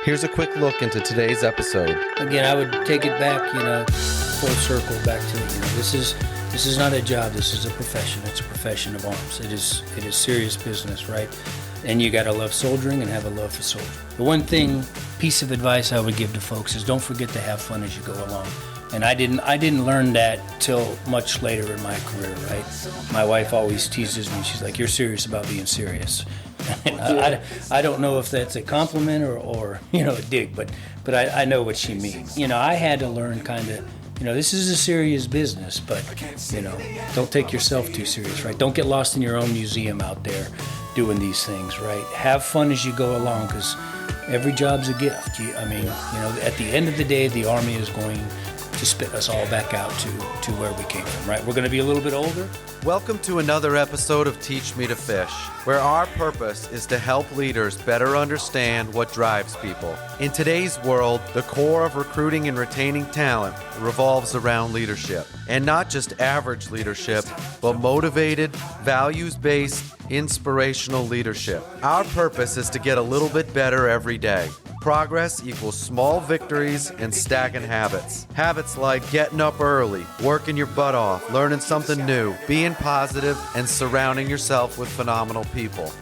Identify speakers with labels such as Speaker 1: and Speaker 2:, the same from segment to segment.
Speaker 1: Here's a quick look into today's episode.
Speaker 2: Again, I would take it back, full circle back to, this is not a job. This is a profession. It's a profession of arms. It is serious business, right? And you got to love soldiering and have a love for soldiering. The one piece of advice I would give to folks is don't forget to have fun as you go along. And I didn't learn that till much later in my career, right? My wife always teases me. She's like, "You're serious about being serious." I don't know if that's a compliment or a dig, but I know what she means. I had to learn kind of, this is a serious business, but, don't take yourself too serious, right? Don't get lost in your own museum out there doing these things, right? Have fun as you go along, because every job's a gift. At the end of the day, the Army is going to spit us all back out to where we came from, right? We're going to be a little bit older.
Speaker 1: Welcome to another episode of Teach Me to Fish, where our purpose is to help leaders better understand what drives people. In today's world, the core of recruiting and retaining talent revolves around leadership. And not just average leadership, but motivated, values-based, inspirational leadership. Our purpose is to get a little bit better every day. Progress equals small victories and stacking habits. Habits like getting up early, working your butt off, learning something new, being positive, and surrounding yourself with phenomenal people.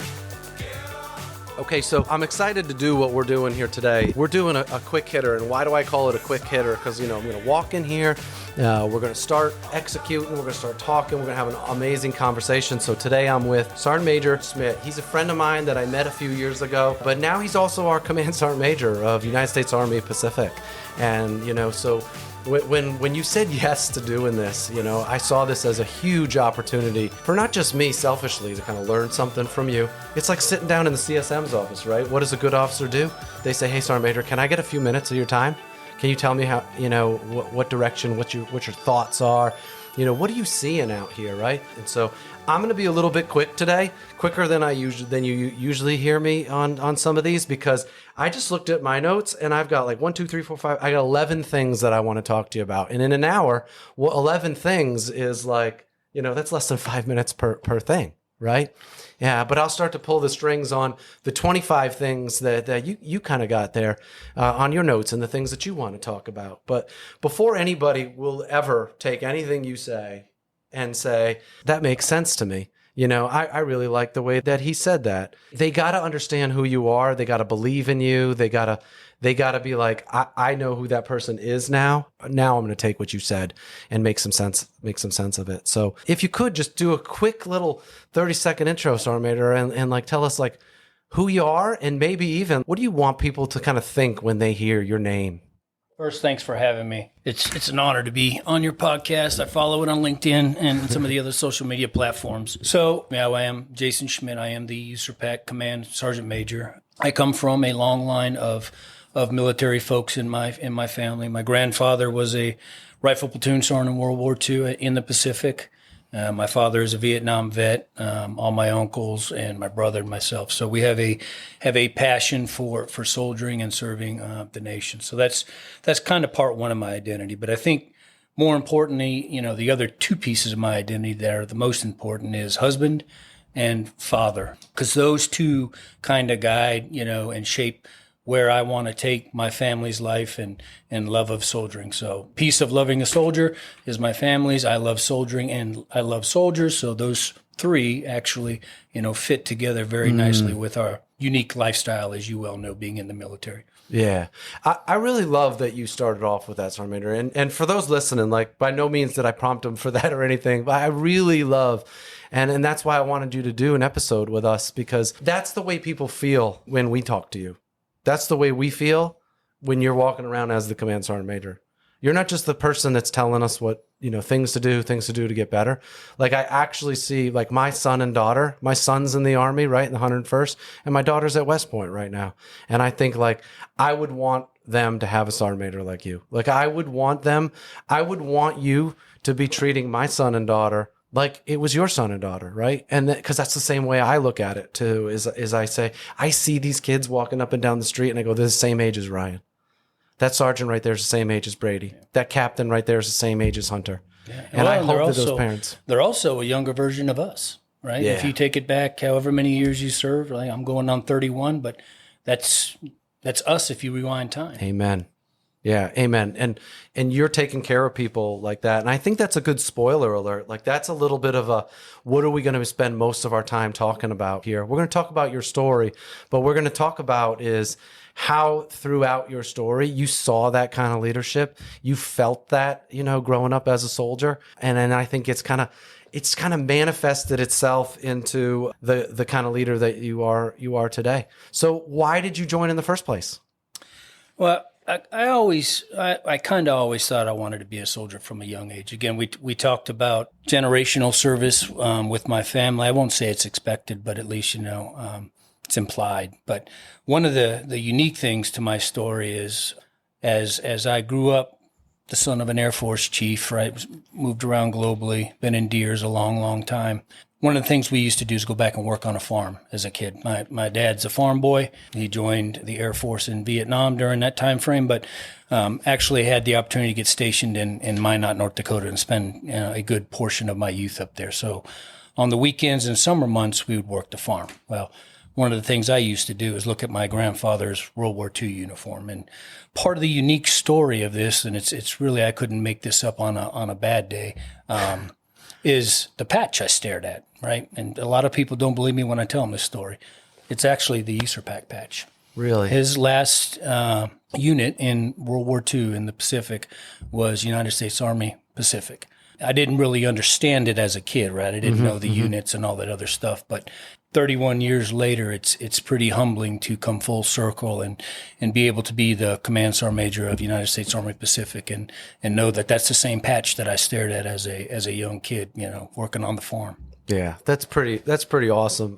Speaker 1: Okay, so I'm excited to do what we're doing here today. We're doing a quick hitter, and why do I call it a quick hitter? Because, I'm going to walk in here, we're going to start executing, we're going to start talking, we're going to have an amazing conversation. So today I'm with Sergeant Major Schmidt. He's a friend of mine that I met a few years ago, but now he's also our Command Sergeant Major of United States Army Pacific. And, so when you said yes to doing this, I saw this as a huge opportunity for not just me selfishly to kind of learn something from you. It's like sitting down in the CSM's office, right? What does a good officer do? They say, "Hey, Sergeant Major, can I get a few minutes of your time? Can you tell me how, what direction, what your thoughts are? What are you seeing out here, right?" And so I'm going to be a little bit quick today, quicker than you usually hear me on some of these, because I just looked at my notes and I've got like 1, 2, 3, 4, 5. I got 11 things that I want to talk to you about. And in an hour, 11 things is like, that's less than 5 minutes per thing, right? Yeah, but I'll start to pull the strings on the 25 things that you kind of got there on your notes and the things that you want to talk about. But before anybody will ever take anything you say and say, "That makes sense to me," I really like the way that he said that. They got to understand who you are. They got to believe in you. They got to be like, I know who that person is now. Now I'm going to take what you said and make some sense of it. So if you could just do a quick little 30-second intro, Sergeant Major, and like tell us like who you are, and maybe even what do you want people to kind of think when they hear your name?
Speaker 2: First, thanks for having me. It's an honor to be on your podcast. I follow it on LinkedIn and some of the other social media platforms. So, I am Jason Schmidt. I am the USERPAC Command Sergeant Major. I come from a long line of military folks in my family. My grandfather was a rifle platoon sergeant in World War II in the Pacific. My father is a Vietnam vet, all my uncles and my brother and myself. So we have a passion for soldiering and serving the nation. So that's kind of part one of my identity. But I think more importantly, the other two pieces of my identity that are the most important is husband and father, because those two kind of guide, and shape where I want to take my family's life and love of soldiering. So piece of loving a soldier is my family's. I love soldiering and I love soldiers. So those three actually, fit together very nicely with our unique lifestyle, as you well know, being in the military.
Speaker 1: Yeah. I really love that you started off with that, Sergeant Major. And for those listening, like by no means did I prompt them for that or anything, but I really love, and that's why I wanted you to do an episode with us, because that's the way people feel when we talk to you. That's the way we feel when you're walking around as the Command Sergeant Major. You're not just the person that's telling us what, things to do to get better. Like I actually see like my son and daughter, my son's in the Army, right, in the 101st, and my daughter's at West Point right now. And I think like I would want them to have a Sergeant Major like you. Like I would want you to be treating my son and daughter like it was your son and daughter, right? And because that's the same way I look at it too, is I say, I see these kids walking up and down the street and I go, they're the same age as Ryan. That sergeant right there is the same age as Brady. Yeah. That captain right there is the same age as Hunter. Yeah. And I hope that those parents.
Speaker 2: They're also a younger version of us, right? Yeah. If you take it back however many years you served, like I'm going on 31, but that's that's us if you rewind time.
Speaker 1: Amen. Yeah, amen. And you're taking care of people like that. And I think that's a good spoiler alert. Like that's a little bit of a, what are we going to spend most of our time talking about here? We're going to talk about your story, but we're going to talk about is how throughout your story you saw that kind of leadership. You felt that, growing up as a soldier. And I think it's kind of manifested itself into the kind of leader that you are today. So why did you join in the first place?
Speaker 2: Well, I kind of always thought I wanted to be a soldier from a young age. Again, we talked about generational service with my family. I won't say it's expected, but at least, it's implied. But one of the unique things to my story is as I grew up, the son of an Air Force chief, right, moved around globally, been in Deers a long, long time. One of the things we used to do is go back and work on a farm as a kid. My dad's a farm boy. He joined the Air Force in Vietnam during that time frame, but actually had the opportunity to get stationed in Minot, North Dakota, and spend a good portion of my youth up there. So on the weekends and summer months, we would work the farm. Well, one of the things I used to do is look at my grandfather's World War II uniform. And part of the unique story of this, and it's really, I couldn't make this up on a bad day, is the patch I stared at, right? And a lot of people don't believe me when I tell them this story. It's actually the USARPAC patch.
Speaker 1: Really?
Speaker 2: His last unit in World War II in the Pacific was United States Army Pacific. I didn't really understand it as a kid, right? I didn't know the units and all that other stuff, but 31 years later, it's pretty humbling to come full circle and be able to be the command sergeant major of United States Army Pacific and know that that's the same patch that I stared at as a young kid, working on the farm.
Speaker 1: Yeah, that's pretty awesome.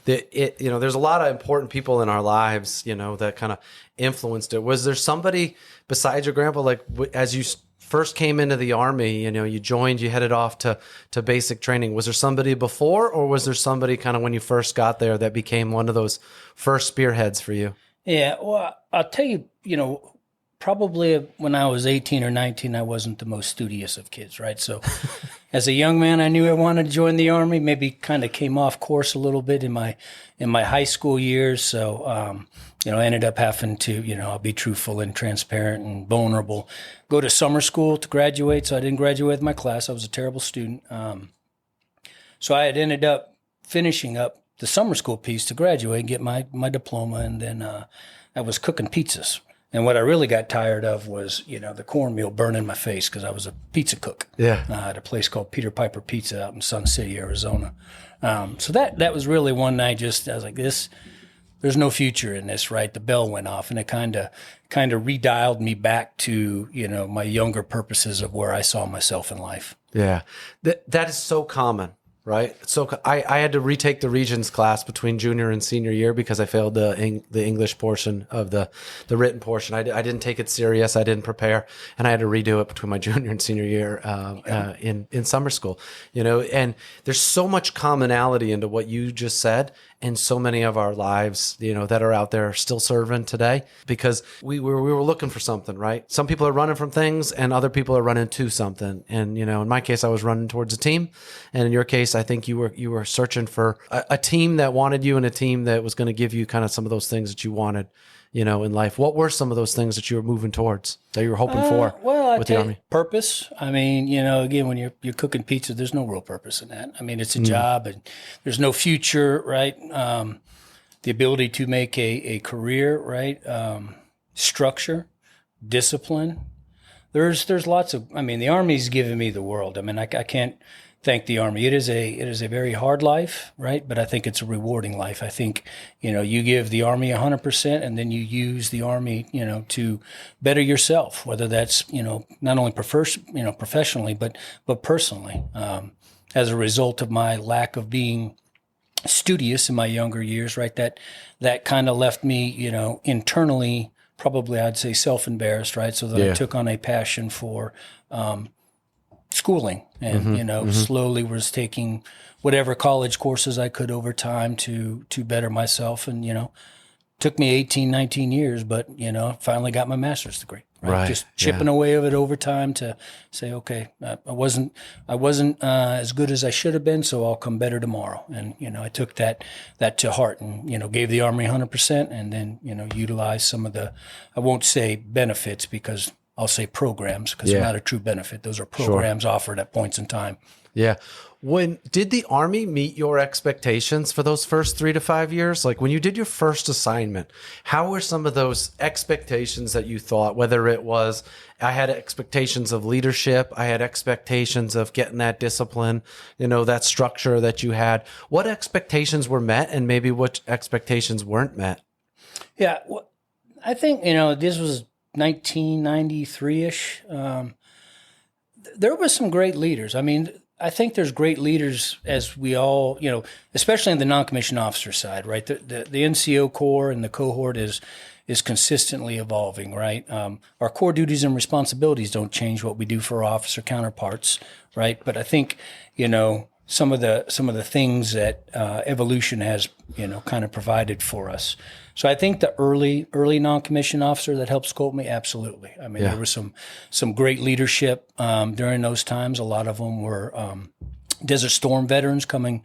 Speaker 1: There's a lot of important people in our lives, that kind of influenced it. Was there somebody besides your grandpa, like as you first came into the Army, you joined, you headed off to basic training. Was there somebody before, or was there somebody kind of when you first got there that became one of those first spearheads for you?
Speaker 2: Yeah, well, I'll tell you, probably when I was 18 or 19, I wasn't the most studious of kids, right? So as a young man, I knew I wanted to join the Army, maybe kind of came off course a little bit in my high school years. So, I ended up having to, I'll be truthful and transparent and vulnerable, go to summer school to graduate. So I didn't graduate with my class. I was a terrible student. So I had ended up finishing up the summer school piece to graduate and get my diploma. And then I was cooking pizzas. And what I really got tired of was, the cornmeal burning my face because I was a pizza cook.
Speaker 1: Yeah.
Speaker 2: At a place called Peter Piper Pizza out in Sun City, Arizona. So that was really one night I was like, there's no future in this, right? The bell went off and it kind of redialed me back to, my younger purposes of where I saw myself in life.
Speaker 1: Yeah. That is so common. Right. So I had to retake the Regents class between junior and senior year because I failed the English portion of the written portion. I didn't take it serious. I didn't prepare, and I had to redo it between my junior and senior year in summer school. And there's so much commonality into what you just said, and so many of our lives, that are out there still serving today because we were looking for something, right? Some people are running from things, and other people are running to something. And in my case, I was running towards a team, and in your case, I think you were searching for a team that wanted you and a team that was going to give you kind of some of those things that you wanted, in life. What were some of those things that you were moving towards that you were hoping for with the Army?
Speaker 2: Purpose. I mean, again, when you're cooking pizza, there's no real purpose in that. I mean, it's a job and there's no future, right? The ability to make a career, right? Structure, discipline. There's lots of, the Army's given me the world. I can't thank the Army. It is a very hard life, right? But I think it's a rewarding life. I think, you give the Army 100% and then you use the Army, to better yourself, whether that's, not only professionally, but personally. As a result of my lack of being studious in my younger years, right? That kind of left me, internally, probably I'd say self-embarrassed, right? So that I took on a passion for, schooling and, slowly was taking whatever college courses I could over time to better myself. And, took me 18, 19 years, but, finally got my master's degree. right?
Speaker 1: Right.
Speaker 2: Just chipping away of it over time to say, okay, I wasn't as good as I should have been, so I'll come better tomorrow. And, I took that to heart and, gave the Army 100% and then, utilized some of the, I won't say benefits because I'll say programs because they're not a true benefit. Those are programs offered at points in time.
Speaker 1: Yeah. When did the Army meet your expectations for those first 3 to 5 years? Like when you did your first assignment, how were some of those expectations that you thought, whether it was, I had expectations of leadership, I had expectations of getting that discipline, that structure that you had. What expectations were met and maybe what expectations weren't met?
Speaker 2: Yeah. Well, I think, this was 1993-ish. There was some great leaders. I mean, I think there's great leaders as we all, especially in the non-commissioned officer side, right? The NCO Corps and the cohort is consistently evolving, right? Our core duties and responsibilities don't change what we do for our officer counterparts, right? But I think, some of the things that evolution has, kind of provided for us. So I think the early non-commissioned officer that helped sculpt me, absolutely. I mean, there was some great leadership during those times. A lot of them were Desert Storm veterans coming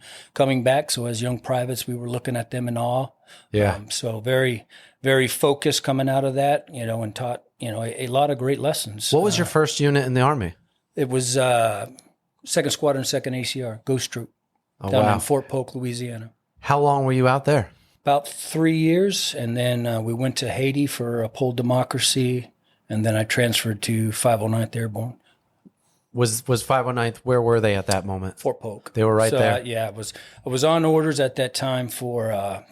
Speaker 2: back. So as young privates, we were looking at them in awe.
Speaker 1: Yeah.
Speaker 2: So very, very focused coming out of that, and taught, a lot of great lessons.
Speaker 1: What was your first unit in the Army?
Speaker 2: It was 2nd Squadron, 2nd ACR, Ghost Troop, down in Fort Polk, Louisiana.
Speaker 1: How long were you out there?
Speaker 2: About 3 years, and then we went to Haiti for Uphold Democracy, and then I transferred to 509th Airborne.
Speaker 1: Was 509th, where were they at that moment?
Speaker 2: Fort Polk.
Speaker 1: They were right there?
Speaker 2: Yeah, I was on orders at that time for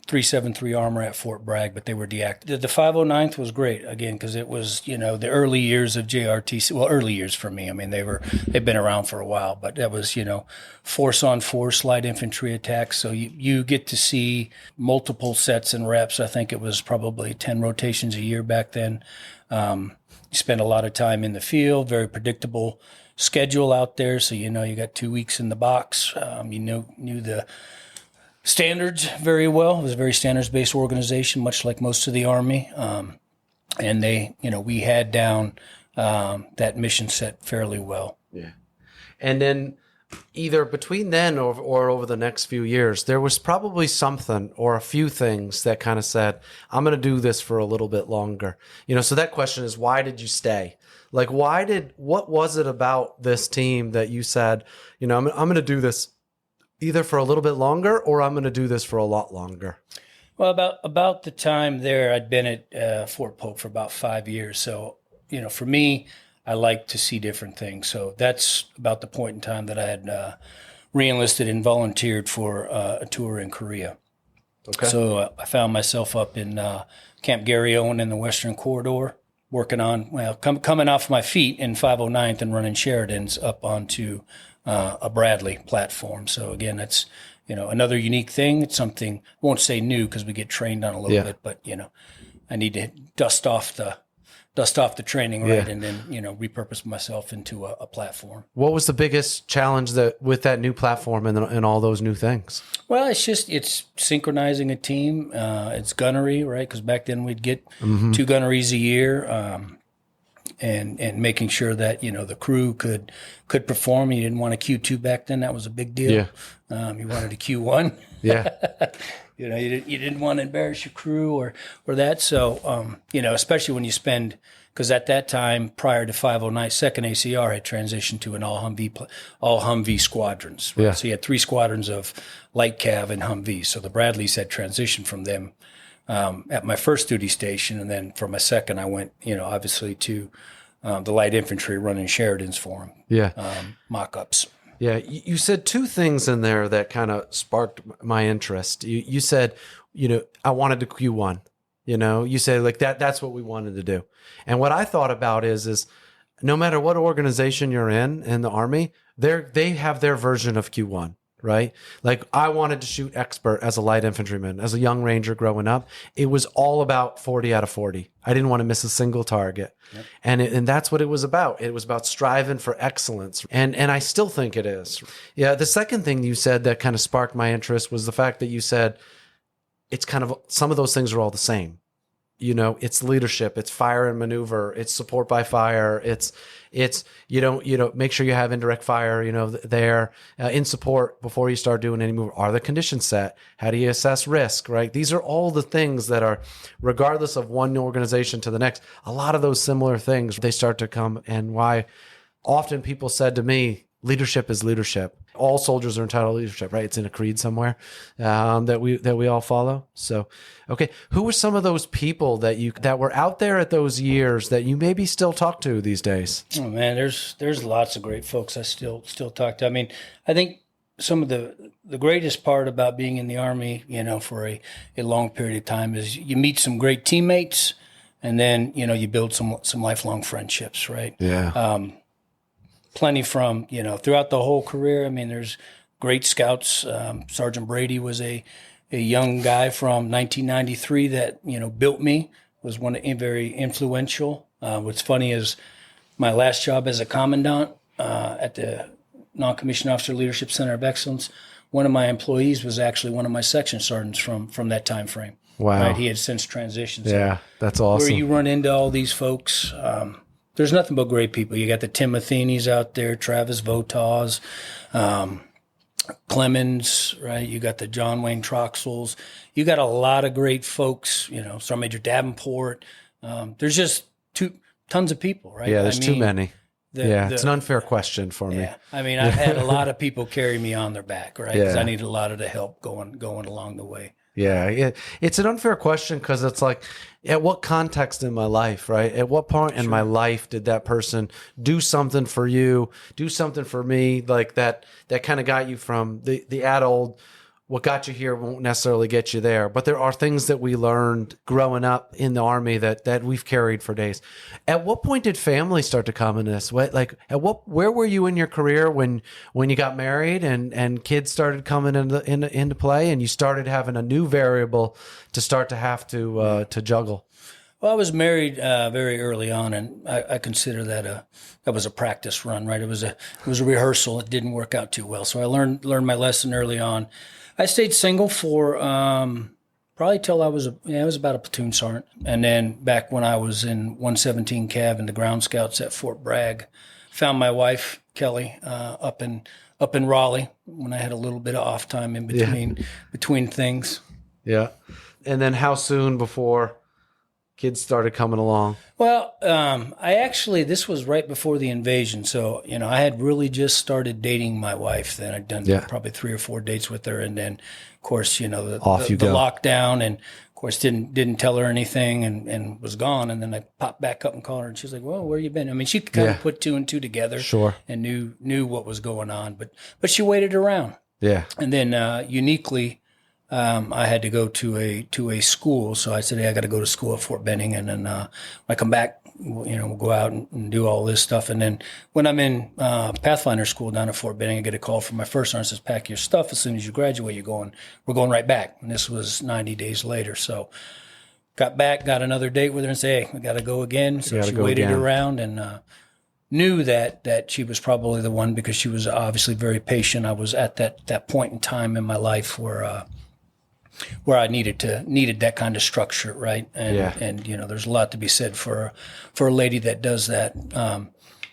Speaker 2: 373 Armor at Fort Bragg, but they were deactivated. The 509th was great, again, because it was, the early years of JRTC. Well, early years for me. I mean, they've been around for a while, but that was, force-on-force light infantry attacks. So you get to see multiple sets and reps. I think it was probably 10 rotations a year back then. You spend a lot of time in the field, very predictable schedule out there, so you got 2 weeks in the box. You knew the standards very well. It was a very standards-based organization, much like most of the Army. And we had down that mission set fairly well.
Speaker 1: Yeah. And then either between then or over the next few years, there was probably something or a few things that kind of said, I'm going to do this for a little bit longer. So that question is, why did you stay? Like, what was it about this team that you said, I'm going to do this either for a little bit longer or I'm going to do this for a lot longer?
Speaker 2: Well, about the time there, I'd been at Fort Polk for about 5 years. So, for me, I like to see different things. So that's about the point in time that I had re-enlisted and volunteered for a tour in Korea. Okay. So I found myself up in Camp Gary Owen in the Western Corridor, working on, coming off my feet in 509th and running Sheridans up onto a Bradley platform. So again, that's, another unique thing. It's something, I won't say new because we get trained on a little bit, but, I need to dust off the training, right, and then, repurpose myself into a platform.
Speaker 1: What was the biggest challenge with that new platform and all those new things? Well,
Speaker 2: it's synchronizing a team. It's gunnery, right, because back then we'd get 2 gunneries a year, and making sure that, the crew could perform. You didn't want a Q2 back then. That was a big deal. Yeah. You wanted a Q1. Yeah. You didn't want to embarrass your crew or that. So, especially when you spend, because at that time, prior to 509, 2nd ACR had transitioned to an all Humvee squadrons. Right? Yeah. So you had 3 squadrons of light cav and Humvees. So the Bradleys had transitioned from them at my first duty station. And then for my second, I went, obviously to the light infantry running Sheridans for them. Yeah. Mock-ups.
Speaker 1: Yeah, you said 2 things in there that kind of sparked my interest. You said, I wanted to Q1. You said like that's what we wanted to do. And what I thought about is no matter what organization you're in the Army, they have their version of Q1, right? Like I wanted to shoot expert as a light infantryman, as a young ranger growing up. It was all about 40 out of 40. I didn't want to miss a single target. Yep. And that's what it was about. It was about striving for excellence. And I still think it is. Yeah. The second thing you said that kind of sparked my interest was the fact that you said it's kind of, some of those things are all the same. it's leadership, it's fire and maneuver, it's support by fire, it's make sure you have indirect fire, there in support before you start doing any move. Are the conditions set? How do you assess risk, right? These are all the things that are, regardless of one organization to the next, a lot of those similar things, they start to come. And why often people said to me, leadership is leadership. All soldiers are entitled to leadership, right? It's in a creed somewhere that we all follow. So, okay, who were some of those people that were out there at those years that you maybe still talk to these days?
Speaker 2: Oh man, there's lots of great folks I still talk to. I mean, I think some of the greatest part about being in the Army, for a long period of time is you meet some great teammates, and then you build some lifelong friendships, right?
Speaker 1: Yeah.
Speaker 2: Plenty from, throughout the whole career. I mean, there's great scouts. Sergeant Brady was a young guy from 1993 that, built me, was very influential. What's funny is my last job as a commandant at the Non-Commissioned Officer Leadership Center of Excellence, one of my employees was actually one of my section sergeants from that time frame.
Speaker 1: Wow.
Speaker 2: Right? He had since transitioned.
Speaker 1: Yeah, that's awesome.
Speaker 2: Where you run into all these folks, there's nothing but great people. You got the Tim Matheny's out there, Travis Votaws, Clemens, right? You got the John Wayne Troxels. You got a lot of great folks, Sergeant Major Davenport. There's just tons of people, right?
Speaker 1: Yeah, there's too many. It's an unfair question for me.
Speaker 2: I mean, I've had a lot of people carry me on their back, right? Because
Speaker 1: Yeah.
Speaker 2: I needed a lot of the help going along the way.
Speaker 1: Yeah, it's an unfair question because it's like, at what context in my life, right? At what point in my life did that person do something for you, do something for me, like that kind of got you from the old, what got you here won't necessarily get you there. But there are things that we learned growing up in the Army that we've carried for days. At what point did family start to come into this? Where were you in your career when you got married and kids started coming into play, and you started having a new variable to start to have to juggle?
Speaker 2: Well, I was married very early on, and I consider that was a practice run, right? It was a rehearsal. It didn't work out too well, so I learned my lesson early on. I stayed single for probably till I was about a platoon sergeant, and then back when I was in 117 Cav in the Ground Scouts at Fort Bragg, found my wife Kelly up in Raleigh when I had a little bit of off time in between things.
Speaker 1: Yeah, and then how soon before kids started coming along?
Speaker 2: Well, this was right before the invasion. So, I had really just started dating my wife then. I'd done probably 3 or 4 dates with her. And then, of course, the lockdown, and of course, didn't tell her anything and was gone. And then I popped back up and called her, and she's like, well, where you been? I mean, she kind of put 2 and 2 together.
Speaker 1: Sure.
Speaker 2: And knew what was going on, but she waited around.
Speaker 1: Yeah.
Speaker 2: And then, uniquely, I had to go to a school, so I said, "Hey, I got to go to school at Fort Benning," and then when I come back, we'll go out and do all this stuff. And then when I'm in Pathfinder school down at Fort Benning, I get a call from my first sergeant, says, "Pack your stuff. As soon as you graduate, we're going right back." And this was 90 days later. So got back, got another date with her, and say, "Hey, we got to go again." So she waited around and knew that she was probably the one, because she was obviously very patient. I was at that point in time in my life where I needed that kind of structure, right? And there's a lot to be said for a lady that does that.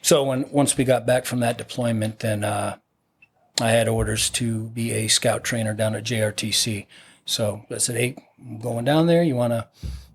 Speaker 2: So once we got back from that deployment, then I had orders to be a scout trainer down at JRTC. So I said, "Hey, I'm going down there. You want to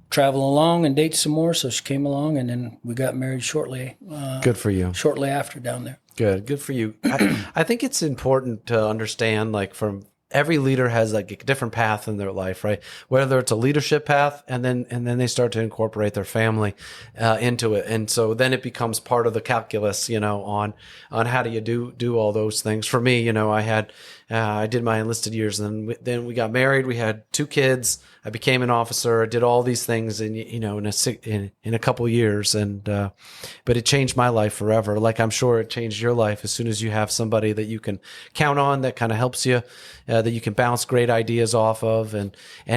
Speaker 2: travel along and date some more?" So she came along, and then we got married shortly.
Speaker 1: Good for you.
Speaker 2: Shortly after down there.
Speaker 1: Good for you. I think it's important to understand, like, from every leader has like a different path in their life, right? Whether it's a leadership path, and then they start to incorporate their family into it, and so then it becomes part of the calculus, on how do you do all those things. For me, I did my enlisted years, and then we got married. We had 2 kids. I became an officer. I did all these things in a couple years, but it changed my life forever. Like, I'm sure it changed your life as soon as you have somebody that you can count on, that kind of helps you, that you can bounce great ideas off of, and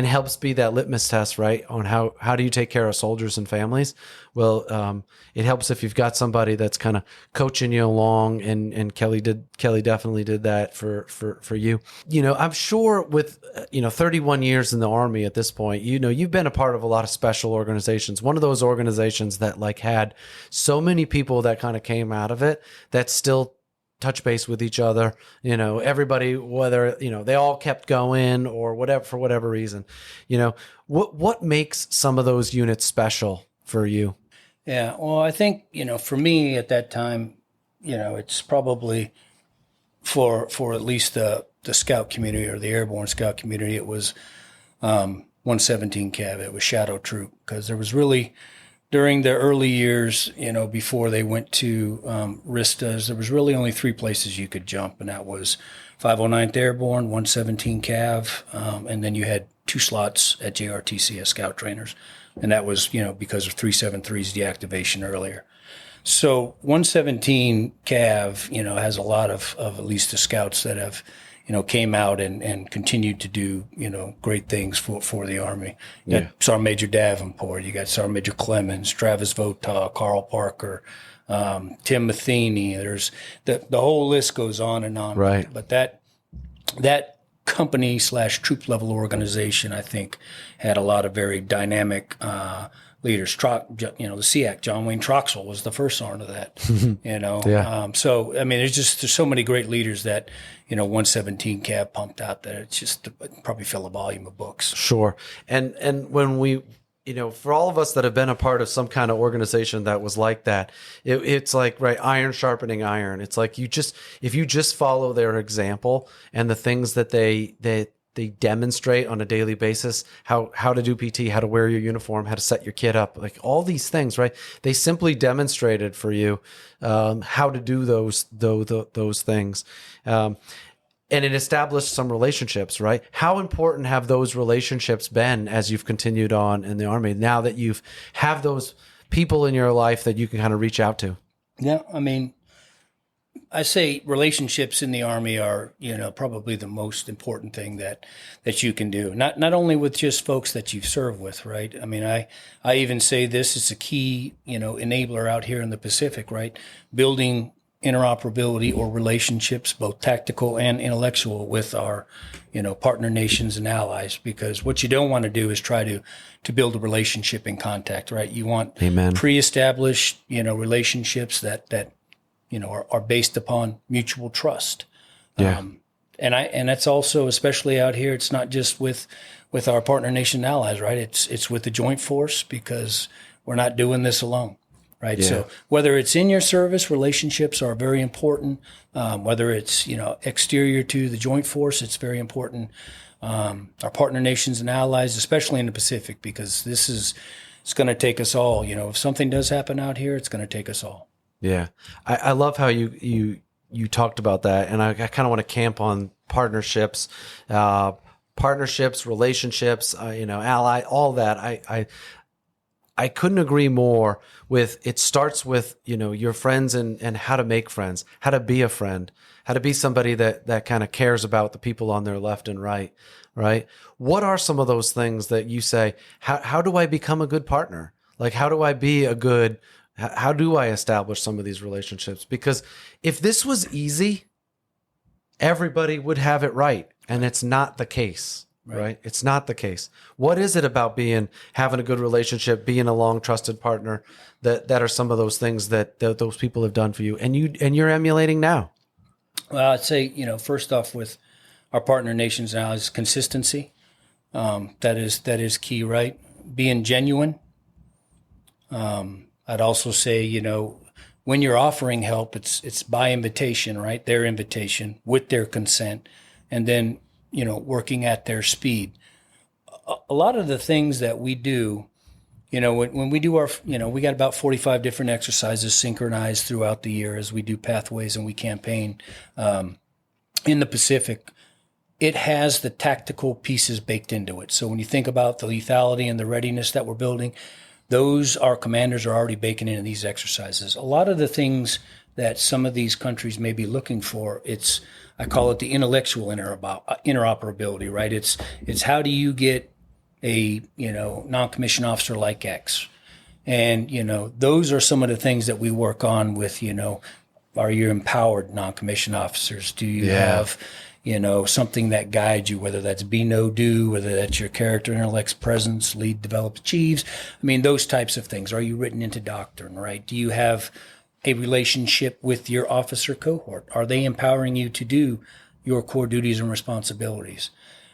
Speaker 1: helps be that litmus test, right, on how do you take care of soldiers and families. Well, it helps if you've got somebody that's kind of coaching you along, and Kelly definitely did that for for you. I'm sure with 31 years in the Army at this point, you've been a part of a lot of special organizations. One of those organizations that like had so many people that kind of came out of it that still touch base with each other, everybody, whether, they all kept going or whatever, for whatever reason, what makes some of those units special for you?
Speaker 2: Yeah. Well, I think, for me at that time, it's probably for at least the scout community or the airborne scout community, it was 117 Cav. It was Shadow Troop, because there was really, during the early years, before they went to RISTAs, there was really only three places you could jump, and that was 509th Airborne, 117 Cav, and then you had two slots at JRTC as scout trainers, and that was, because of 373's deactivation earlier. So 117 Cav, has a lot of at least the scouts that have, came out and continued to do, great things for the Army. You got Sergeant Major Davenport, you got Sergeant Major Clemens, Travis Votaw, Carl Parker, Tim Matheny. There's the whole list goes on and on.
Speaker 1: Right.
Speaker 2: But that company / troop level organization, I think, had a lot of very dynamic leaders. The SEAC, John Wayne Troxell was the first sergeant of that.
Speaker 1: Yeah.
Speaker 2: So I mean, there's so many great leaders that 117 Cav pumped out that it's just probably fill a volume of books.
Speaker 1: Sure. And when we, for all of us that have been a part of some kind of organization that was like that, it's like, right, iron sharpening iron. It's like if you just follow their example and the things that they demonstrate on a daily basis, how to do PT, how to wear your uniform, how to set your kit up, like all these things, right? They simply demonstrated for you how to do those things. And it established some relationships, right? How important have those relationships been as you've continued on in the Army, now that you have those people in your life that you can kind of reach out to?
Speaker 2: Yeah, I mean, I say relationships in the Army are, probably the most important thing that you can do. Not only with just folks that you serve with, right? I mean, I even say this is a key, enabler out here in the Pacific, right? Building interoperability or relationships, both tactical and intellectual, with our, partner nations and allies. Because what you don't want to do is try to build a relationship in contact, right? You want pre-established, relationships that are based upon mutual trust.
Speaker 1: Yeah.
Speaker 2: And that's also, especially out here, it's not just with our partner nation allies, right? It's with the joint force, because we're not doing this alone, right?
Speaker 1: Yeah.
Speaker 2: So whether it's in your service, relationships are very important. Whether it's, exterior to the joint force, it's very important. Our partner nations and allies, especially in the Pacific, because it's going to take us all. If something does happen out here, it's going to take us all.
Speaker 1: Yeah. I love how you talked about that. And I kind of want to camp on partnerships, relationships, ally, all that. I couldn't agree more with, it starts with, your friends and how to make friends, how to be a friend, how to be somebody that kind of cares about the people on their left and right. Right. What are some of those things that you say, how do I become a good partner? Like, how do I be how do I establish some of these relationships? Because if this was easy, everybody would have it right. And it's not the case, right? It's not the case. What is it about having a good relationship, being a long trusted partner, that are some of those things that those people have done for you and you're emulating now?
Speaker 2: Well, I'd say, first off, with our partner nations now, is consistency. That is key, right? Being genuine. I'd also say, when you're offering help, it's by invitation, right? Their invitation with their consent, and then, working at their speed. A lot of the things that we do, when we do our, we got about 45 different exercises synchronized throughout the year as we do pathways and we campaign in the Pacific. It has the tactical pieces baked into it. So when you think about the lethality and the readiness that we're building, those our commanders are already baking into these exercises. A lot of the things that some of these countries may be looking for, I call it the intellectual interoperability, right? It's how do you get a, non-commissioned officer like X? And, those are some of the things that we work on with, are you empowered non-commissioned officers? Do you have, something that guides you, whether that's be, know, do, whether that's your character, intellects, presence, lead, develop, achieves. I mean, those types of things. Are you written into doctrine, right? Do you have a relationship with your officer cohort? Are they empowering you to do your core duties and responsibilities?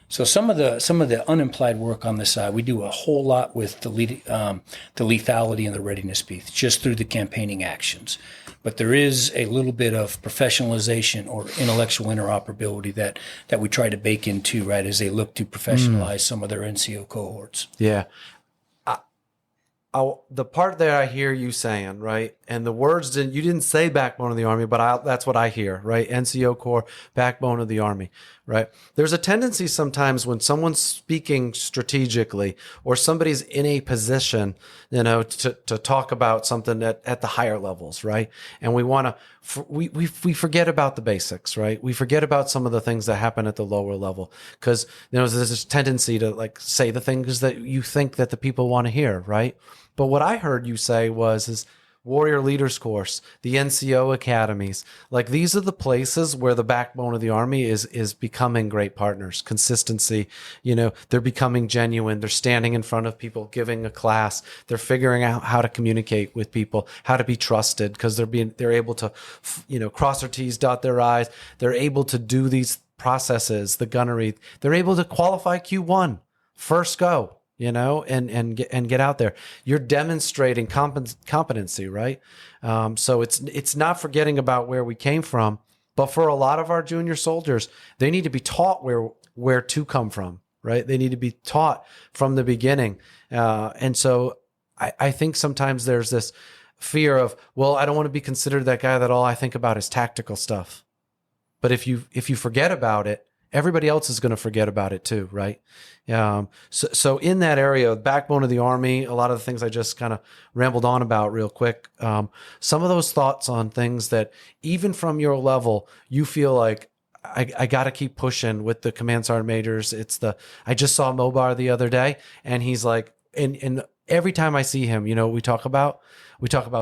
Speaker 2: So some of the unimplied work on the side, we do a whole lot with the lethality and the readiness piece, just through the campaigning actions. But there is a little bit of professionalization or intellectual interoperability that we try to bake into, right, as they look to professionalize some of their NCO cohorts.
Speaker 1: Yeah. The part there I hear you saying, right, and the words you didn't say backbone of the Army, but that's what I hear, right? NCO Corps, backbone of the Army, right? There's a tendency sometimes when someone's speaking strategically or somebody's in a position, to talk about something at the higher levels, right? And we want to, we forget about the basics, right? We forget about some of the things that happen at the lower level because there's this tendency to say the things that you think that the people want to hear, right? But what I heard you say is Warrior Leaders Course, the NCO academies. These are the places where the backbone of the Army is becoming great partners. Consistency, they're becoming genuine. They're standing in front of people, giving a class. They're figuring out how to communicate with people, how to be trusted, because they're able to, cross their T's, dot their I's. They're able to do these processes, the gunnery. They're able to qualify Q1, first go. And get out there. You're demonstrating competency, right? So it's not forgetting about where we came from, but for a lot of our junior soldiers, they need to be taught where to come from, right? They need to be taught from the beginning. And so I think sometimes there's this fear of, well, I don't want to be considered that guy that all I think about is tactical stuff. But if you forget about it, everybody else is going to forget about it too, right? So in that area, backbone of the Army, a lot of the things I just kind of rambled on about real quick, some of those thoughts on things that even from your level, you feel like I got to keep pushing with the command sergeant majors. I just saw Mobar the other day, and he's like, and every time I see him, we talk about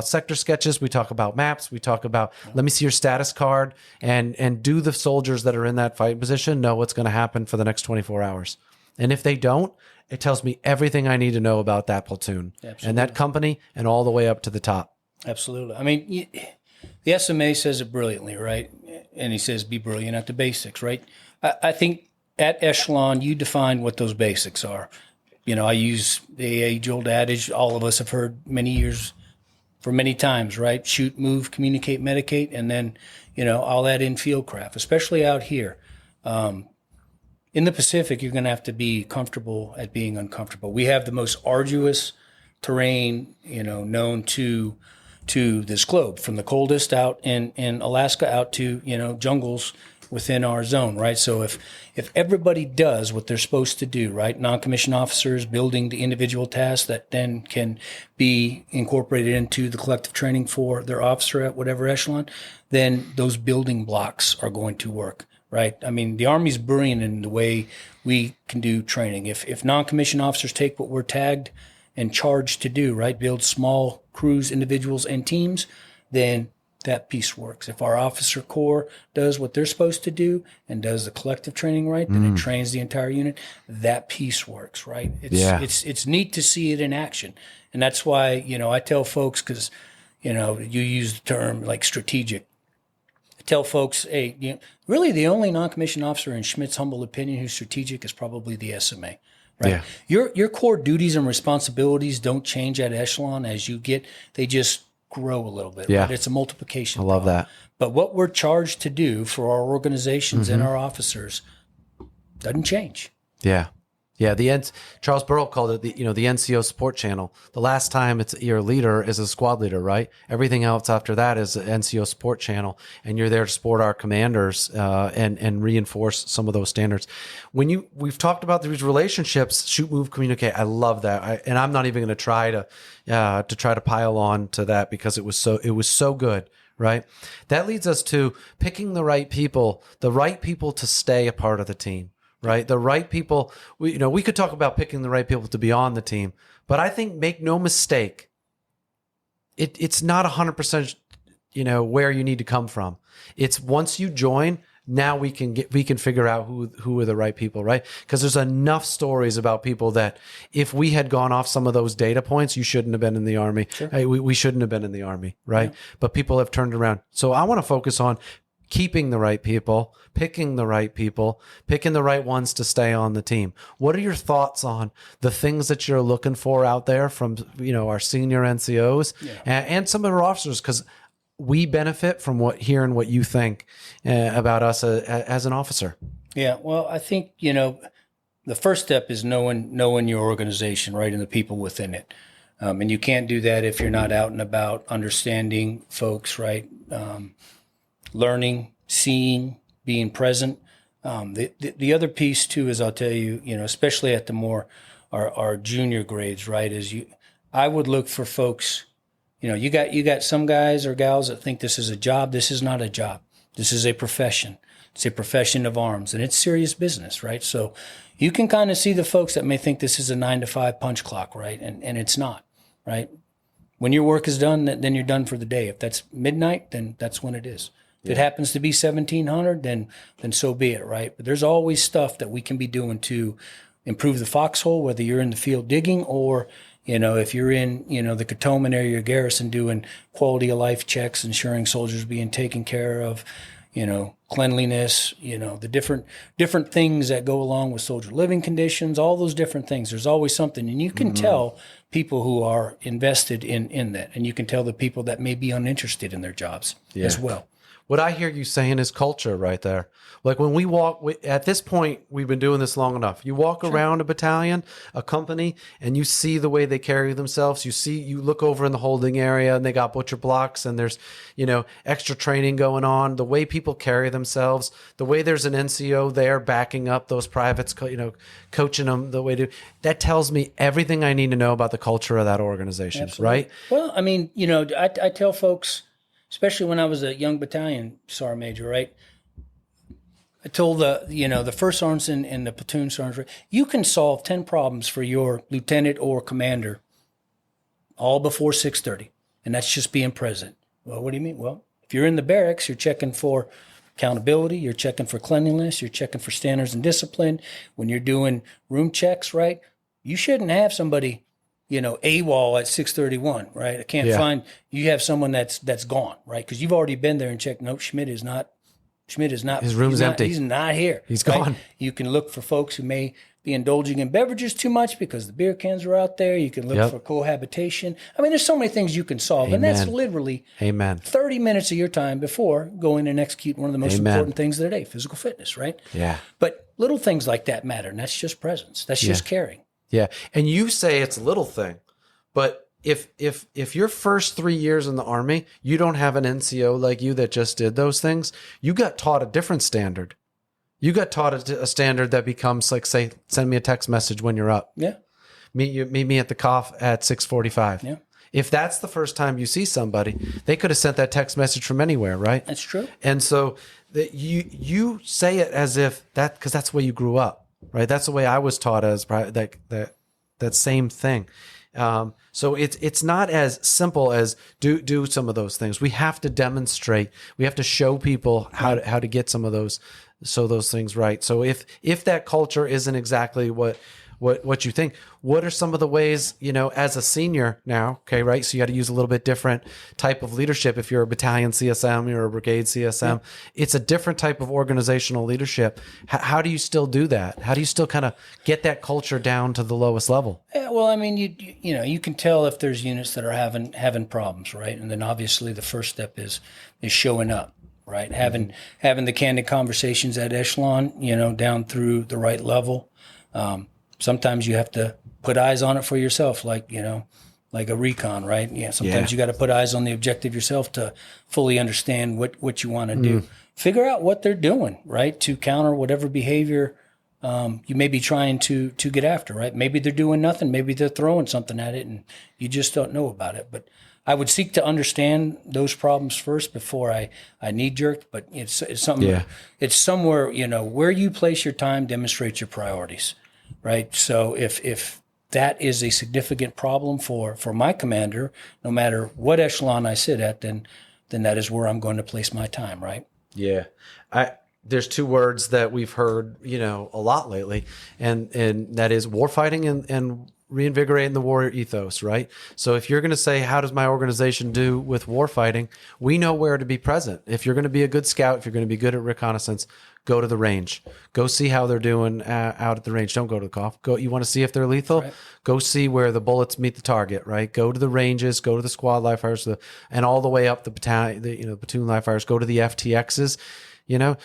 Speaker 1: sector sketches, we talk about maps, we talk about, let me see your status card, and do the soldiers that are in that fight position know what's going to happen for the next 24 hours. And if they don't, it tells me everything I need to know about that platoon. Absolutely. And that company and all the way up to the top.
Speaker 2: Absolutely. I mean, the SMA says it brilliantly, right? And he says, be brilliant at the basics, right? I think at Echelon, you define what those basics are. I use the age-old adage all of us have heard for many times, right? Shoot, move, communicate, medicate, and then, all that in field craft, especially out here. In the Pacific, you're going to have to be comfortable at being uncomfortable. We have the most arduous terrain, known to this globe, from the coldest out in Alaska out to, jungles within our zone, right? So if everybody does what they're supposed to do, right? Non-commissioned officers building the individual tasks that then can be incorporated into the collective training for their officer at whatever echelon, then those building blocks are going to work, right? I mean, the Army's brilliant in the way we can do training. If non-commissioned officers take what we're tagged and charged to do, right? Build small crews, individuals, and teams, then that piece works. If our officer corps does what they're supposed to do and does the collective training right, then it trains the entire unit. That piece works, right? It's neat to see it in action. And that's why, I tell folks, because, you use the term like strategic. I tell folks, hey, really the only non-commissioned officer in Schmidt's humble opinion who's strategic is probably the SMA. Right. Yeah. Your core duties and responsibilities don't change at echelon as you get, they just grow a little bit. Yeah. Right? It's a multiplication.
Speaker 1: I love that.
Speaker 2: But what we're charged to do for our organizations and our officers doesn't change.
Speaker 1: Yeah. Yeah, Charles Burrell called it the NCO support channel. The last time you're a leader is a squad leader, right? Everything else after that is an NCO support channel, and you're there to support our commanders and reinforce some of those standards. We've talked about these relationships, shoot, move, communicate. I love that, and I'm not even going to try to pile on to that because it was so good. Right. That leads us to picking the right people to stay a part of the team. Right. The right people, we could talk about picking the right people to be on the team, but I think, make no mistake, it's not 100%, where you need to come from. It's once you join, now we can figure out who are the right people, right? Because there's enough stories about people that if we had gone off some of those data points, you shouldn't have been in the Army.
Speaker 2: Sure.
Speaker 1: Hey, we shouldn't have been in the Army, right?
Speaker 2: Yeah.
Speaker 1: But people have turned around. So I want to focus on keeping the right people, picking the right people, picking the right ones to stay on the team. What are your thoughts on the things that you're looking for out there from, our senior NCOs and some of our officers? Because we benefit from hearing what you think about us as an officer.
Speaker 2: Yeah. Well, I think, the first step is knowing your organization, right, and the people within it. And you can't do that if you're not out and about understanding folks, right? Learning, seeing, being present. The other piece too is, I'll tell you, especially at the more our junior grades, right? I would look for folks. You got some guys or gals that think this is a job. This is not a job. This is a profession. It's a profession of arms, and it's serious business, right? So you can kind of see the folks that may think this is a 9 to 5 punch clock, right? And it's not, right? When your work is done, then you're done for the day. If that's midnight, then that's when it is. If it happens to be 1700, then so be it, right? But there's always stuff that we can be doing to improve the foxhole, whether you're in the field digging or, if you're in, the cantonment area or garrison doing quality of life checks, ensuring soldiers being taken care of, cleanliness, the different things that go along with soldier living conditions, all those different things. There's always something. And you can tell people who are invested in that. And you can tell the people that may be uninterested in their jobs as well.
Speaker 1: What I hear you saying is culture right there. Like when we walk, at this point, we've been doing this long enough. You walk around a battalion, a company, and you see the way they carry themselves. You look over in the holding area and they got butcher blocks and there's, extra training going on. The way people carry themselves, the way there's an NCO there backing up those privates, coaching them the way to, that tells me everything I need to know about the culture of that organization,
Speaker 2: Absolutely.
Speaker 1: right?
Speaker 2: Well, I mean, I tell folks, especially when I was a young battalion sergeant major, right? I told the first sergeants and the platoon sergeants, right? You can solve 10 problems for your lieutenant or commander all before 6:30, and that's just being present. Well, what do you mean? Well, if you're in the barracks, you're checking for accountability, you're checking for cleanliness, you're checking for standards and discipline. When you're doing room checks, right? You shouldn't have somebody AWOL at 6:31, right? I can't find, you have someone that's gone, right? Because you've already been there and checked, nope, Schmidt is not,
Speaker 1: his room's empty.
Speaker 2: He's not here.
Speaker 1: He's
Speaker 2: right?
Speaker 1: gone.
Speaker 2: You can look for folks who may be indulging in beverages too much because the beer cans are out there. You can look for cohabitation. I mean, there's so many things you can solve. And that's literally 30 minutes of your time before going and executing one of the most important things of the day, physical fitness, right?
Speaker 1: Yeah.
Speaker 2: But little things like that matter, and that's just presence. That's just caring.
Speaker 1: Yeah. And you say it's a little thing, but if your first 3 years in the Army, you don't have an NCO like you that just did those things, you got taught a different standard. You got taught a standard that becomes like, say, send me a text message when you're up.
Speaker 2: Yeah.
Speaker 1: Meet me at the cough at 6:45.
Speaker 2: Yeah.
Speaker 1: If that's the first time you see somebody, they could have sent that text message from anywhere, right?
Speaker 2: That's true. And
Speaker 1: so that you say it as if because that's the way you grew up, right? That's the way I was taught as that same thing. So it's not as simple as do some of those things. We have to demonstrate. We have to show people how to get some of those things right. So if that culture isn't exactly what you think, what are some of the ways, as a senior now, okay, right? So you got to use a little bit different type of leadership. If you're a battalion CSM, you're a brigade CSM, it's a different type of organizational leadership. How do you still do that? How do you still kind of get that culture down to the lowest level?
Speaker 2: Yeah, well, I mean, you can tell if there's units that are having problems, right? And then obviously the first step is showing up, right? Having the candid conversations at echelon, down through the right level. Sometimes you have to put eyes on it for yourself, like a recon, right? Yeah. Sometimes you got to put eyes on the objective yourself to fully understand what you want to do. Figure out what they're doing, right, to counter whatever behavior you may be trying to get after, right? Maybe they're doing nothing. Maybe they're throwing something at it, and you just don't know about it. But I would seek to understand those problems first before I knee jerked. But it's something. Yeah. It's somewhere where you place your time demonstrates your priorities. Right. So if that is a significant problem for my commander, no matter what echelon I sit at, then that is where I'm going to place my time. Right.
Speaker 1: Yeah. there's two words that we've heard, a lot lately, and that is warfighting and reinvigorating the warrior ethos, right? So if you're going to say, how does my organization do with warfighting? We know where to be present. If you're going to be a good scout, if you're going to be good at reconnaissance, go to the range. Go see how they're doing out at the range. Don't go to the cough. Go. You want to see if they're lethal? Right. Go see where the bullets meet the target, right? Go to the ranges, go to the squad live fires, and all the way up the battalion, platoon live fires, go to the FTXs.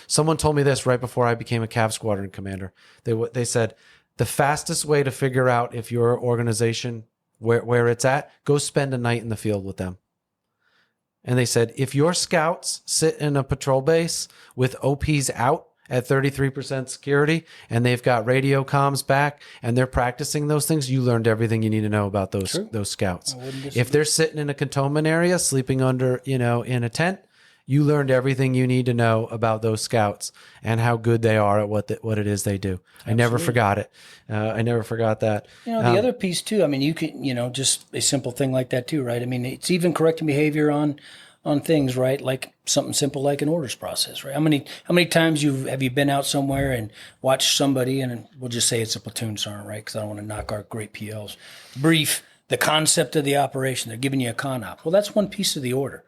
Speaker 1: Someone told me this right before I became a Cav squadron commander. They said, the fastest way to figure out if your organization, where it's at, go spend a night in the field with them. And they said, if your scouts sit in a patrol base with OPs out at 33% security and they've got radio comms back and they're practicing those things, you learned everything you need to know about those scouts. If they're sitting in a cantonment area, sleeping under, in a tent, you learned everything you need to know about those scouts and how good they are at what it is they do. Absolutely. I never forgot it. I never forgot that.
Speaker 2: The other piece too, you can, just a simple thing like that too, right? It's even correcting behavior on things, right? Like something simple like an orders process, right? How many times have you been out somewhere and watched somebody, and we'll just say it's a platoon sergeant, right? Because I don't want to knock our great PLs. Brief the concept of the operation. They're giving you a con op. Well, that's one piece of the order.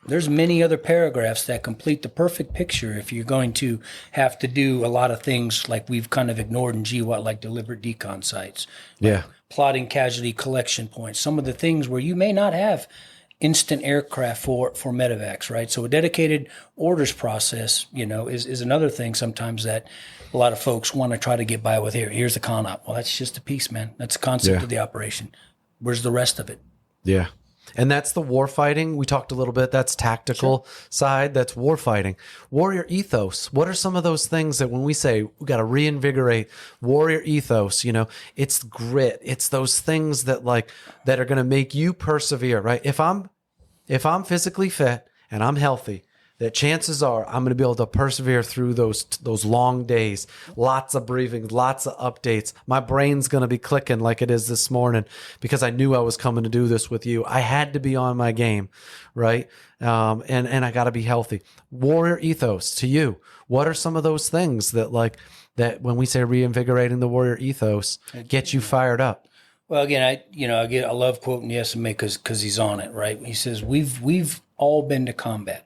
Speaker 2: There's many other paragraphs that complete the perfect picture if you're going to have to do a lot of things like we've kind of ignored in GWAT, like deliberate decon sites, like plotting casualty collection points, some of the things where you may not have instant aircraft for medevacs, right? So a dedicated orders process, is another thing sometimes that a lot of folks want to try to get by with. Here's the con op. Well, that's just a piece, man. That's the concept of the operation. Where's the rest of it?
Speaker 1: Yeah. And that's the war fighting. We talked a little bit. That's tactical side. That's war fighting. Warrior ethos. What are some of those things that when we say we got to reinvigorate warrior ethos, it's grit. It's those things that that are going to make you persevere, right? If I'm physically fit and I'm healthy, that chances are I'm going to be able to persevere through those long days, lots of breathing, lots of updates. My brain's going to be clicking like it is this morning because I knew I was coming to do this with you. I had to be on my game, right? And I got to be healthy. Warrior ethos to you. What are some of those things that that when we say reinvigorating the warrior ethos get you fired up?
Speaker 2: Well, again, I love quoting the SMA because he's on it, right? He says, we've all been to combat,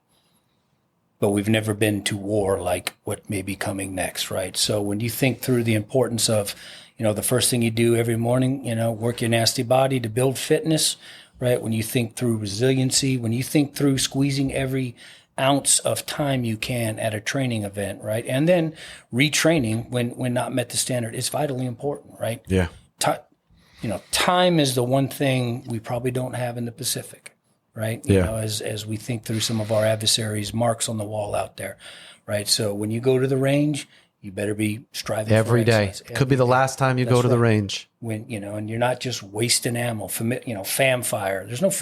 Speaker 2: but we've never been to war like what may be coming next, right? So when you think through the importance of, the first thing you do every morning, work your nasty body to build fitness, right? When you think through resiliency, when you think through squeezing every ounce of time you can at a training event, right? And then retraining when not met the standard is vitally important, right?
Speaker 1: Yeah.
Speaker 2: Time is the one thing we probably don't have in the Pacific. Right. As we think through some of our adversaries' marks on the wall out there. Right. So when you go to the range, you better be striving
Speaker 1: every day. Could be the last time you go to the range.
Speaker 2: When, and you're not just wasting ammo, FAM fire. There's no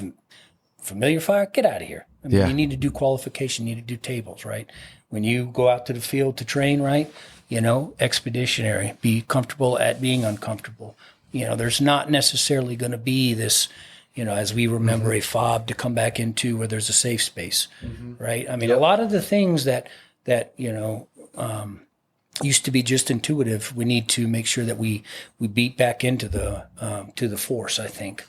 Speaker 2: familiar fire. Get out of here. You need to do qualification. You need to do tables. Right. When you go out to the field to train, right. Expeditionary, be comfortable at being uncomfortable. There's not necessarily going to be this, as we remember, a fob to come back into where there's a safe space, right? A lot of the things that used to be just intuitive, we need to make sure that we beat back into to the force, I think.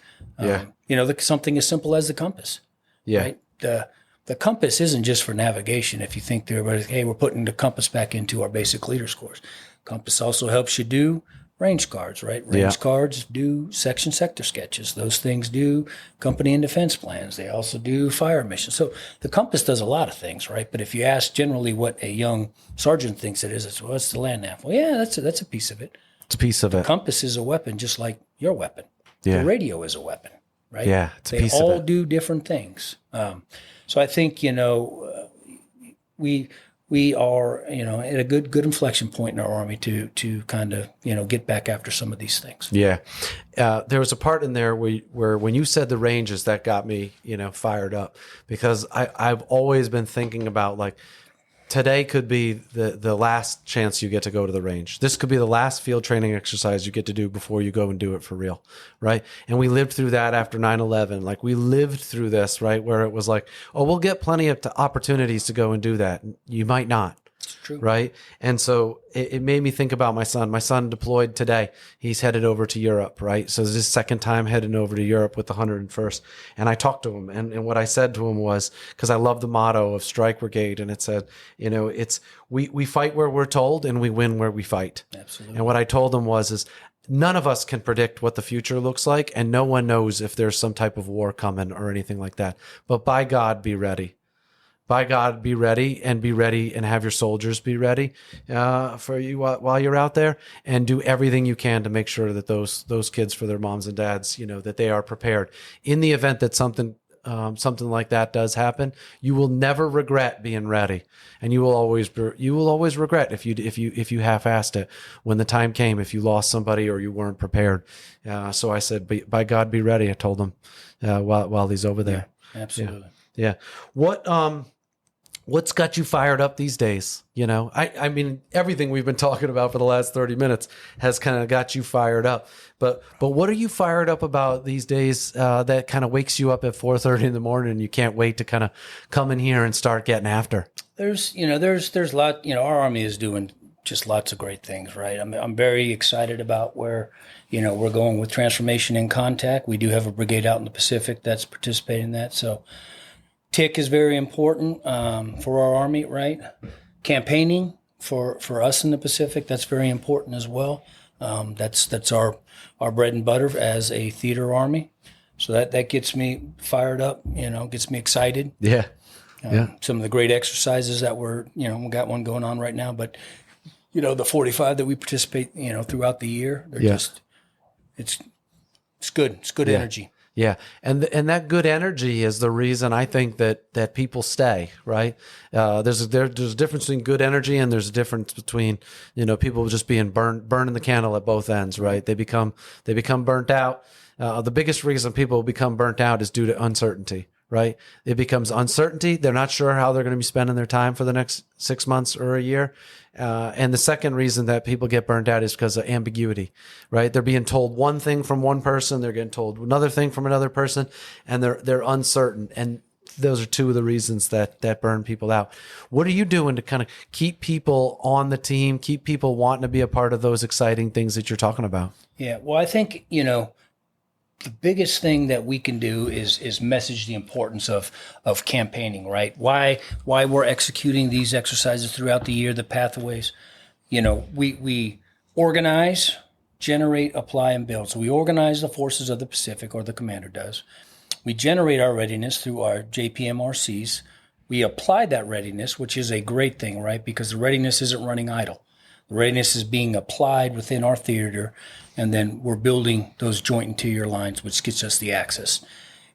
Speaker 2: Something as simple as the compass. Yeah. Right? The compass isn't just for navigation. If you think hey, we're putting the compass back into our basic leader scores. Compass also helps you do range cards, right? Range cards do section sector sketches. Those things do company and defense plans. They also do fire missions. So the compass does a lot of things, right? But if you ask generally what a young sergeant thinks it is, it's the land nav. Well, yeah, that's a piece of it.
Speaker 1: It's a piece of it.
Speaker 2: The compass is a weapon, just like your weapon. Yeah. The radio is a weapon, right?
Speaker 1: Yeah, it's a piece of it.
Speaker 2: They all do different things. So I think, we are, at a good inflection point in our Army to kind of, get back after some of these things.
Speaker 1: Yeah. There was a part in there where when you said the ranges, that got me, fired up because I've always been thinking about today could be the last chance you get to go to the range. This could be the last field training exercise you get to do before you go and do it for real, right? And we lived through that after 9/11. We lived through this, right, where it was we'll get plenty of opportunities to go and do that. You might not.
Speaker 2: It's true.
Speaker 1: Right. And so it made me think about my son. My son deployed today. He's headed over to Europe. Right. So this is his second time heading over to Europe with the 101st. And I talked to him. And what I said to him was, because I love the motto of Strike Brigade. And it said, it's we fight where we're told and we win where we fight.
Speaker 2: Absolutely.
Speaker 1: And what I told him is none of us can predict what the future looks like. And no one knows if there's some type of war coming or anything like that. But by God, be ready. By God, be ready and have your soldiers be ready for you while you're out there, and do everything you can to make sure that those kids, for their moms and dads, that they are prepared. In the event that something like that does happen, you will never regret being ready, and you will always regret if you half-assed it when the time came, if you lost somebody or you weren't prepared. So I said, by God, be ready. I told him while he's over there.
Speaker 2: Yeah, absolutely.
Speaker 1: Yeah. What's got you fired up these days? I mean, everything we've been talking about for the last 30 minutes has kind of got you fired up. But what are you fired up about these days that kind of wakes you up at 4:30 in the morning and you can't wait to kind of come in here and start getting after?
Speaker 2: There's a lot, our Army is doing just lots of great things, right? I'm very excited about where, we're going with Transformation in Contact. We do have a brigade out in the Pacific that's participating in that. So TIC is very important for our Army, right? Campaigning for us in the Pacific, that's very important as well. That's our bread and butter as a theater Army. So that gets me fired up, gets me excited.
Speaker 1: Yeah.
Speaker 2: Some of the great exercises that we got one going on right now, but the 45 that we participate, throughout the year, they're just, it's good. It's good energy.
Speaker 1: Yeah. And that good energy is the reason I think that people stay, right? There's a difference between good energy, and there's a difference between, people just being burning the candle at both ends, right? They become burnt out. The biggest reason people become burnt out is due to uncertainty, right? It becomes uncertainty. They're not sure how they're going to be spending their time for the next 6 months or a year. And the second reason that people get burnt out is because of ambiguity, right? They're being told one thing from one person, they're getting told another thing from another person, and they're uncertain. And those are two of the reasons that burn people out. What are you doing to kind of keep people on the team, keep people wanting to be a part of those exciting things that you're talking about?
Speaker 2: Yeah, well, I think, the biggest thing that we can do is message the importance of campaigning, right? Why we're executing these exercises throughout the year, the pathways. We organize, generate, apply, and build. So we organize the forces of the Pacific, or the commander does. We generate our readiness through our JPMRCs. We apply that readiness, which is a great thing, right? Because the readiness isn't running idle. The readiness is being applied within our theater, and then we're building those joint interior lines, which gets us the access.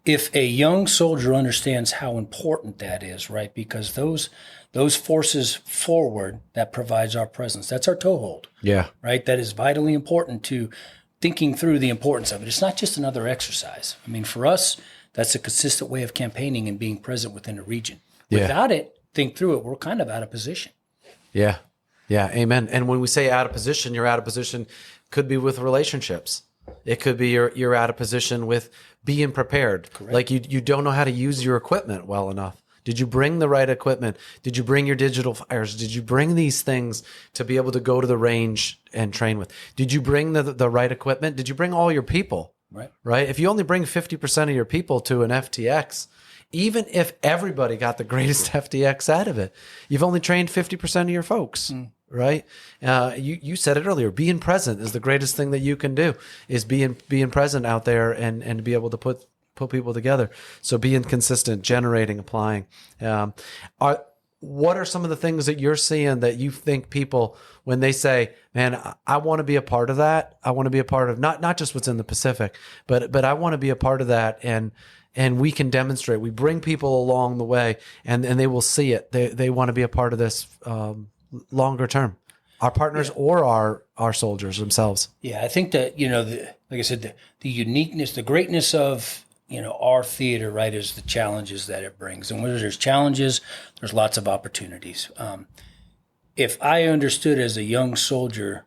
Speaker 2: If a young soldier understands how important that is, right, because those forces forward, that provides our presence. That's our toehold.
Speaker 1: Yeah.
Speaker 2: Right? That is vitally important to thinking through the importance of it. It's not just another exercise. I mean, for us, that's a consistent way of campaigning and being present within a region.
Speaker 1: Yeah.
Speaker 2: Without it, think through it, we're kind of out of position.
Speaker 1: Yeah. Yeah. Amen. And when we say out of position, you're out of position, could be with relationships. It could be you're out of position with being prepared.
Speaker 2: Correct.
Speaker 1: Like you don't know how to use your equipment well enough. Did you bring the right equipment? Did you bring your digital fires? Did you bring these things to be able to go to the range and train with? Did you bring the right equipment? Did you bring all your people? Right. If you only bring 50% of your people to an FTX, even if everybody got the greatest FTX out of it, you've only trained 50% of your folks. Right. You said it earlier, being present is the greatest thing that you can do, is being present out there and be able to put people together. So being consistent, generating, applying. What are some of the things that you're seeing that you think people, when they say, man, I want to be a part of that. I want to be a part of not just what's in the Pacific, but I want to be a part of that. And we can demonstrate, we bring people along the way and they will see it. They want to be a part of this, longer term, our partners or our soldiers themselves.
Speaker 2: Yeah, I think that, like I said, the uniqueness, the greatness of, our theater, right, is the challenges that it brings. And where there's challenges, there's lots of opportunities. If I understood as a young soldier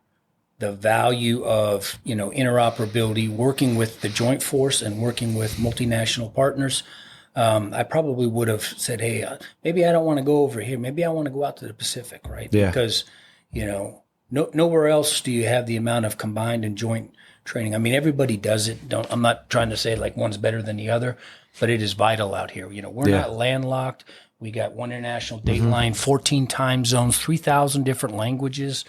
Speaker 2: the value of, interoperability, working with the joint force and working with multinational partners, I probably would have said, hey, maybe I don't want to go over here. Maybe I want to go out to the Pacific, right?
Speaker 1: Yeah.
Speaker 2: Because, nowhere else do you have the amount of combined and joint training. I mean, everybody does it. I'm not trying to say like one's better than the other, but it is vital out here. We're not landlocked. We got one international date line, 14 time zones, 3,000 different languages.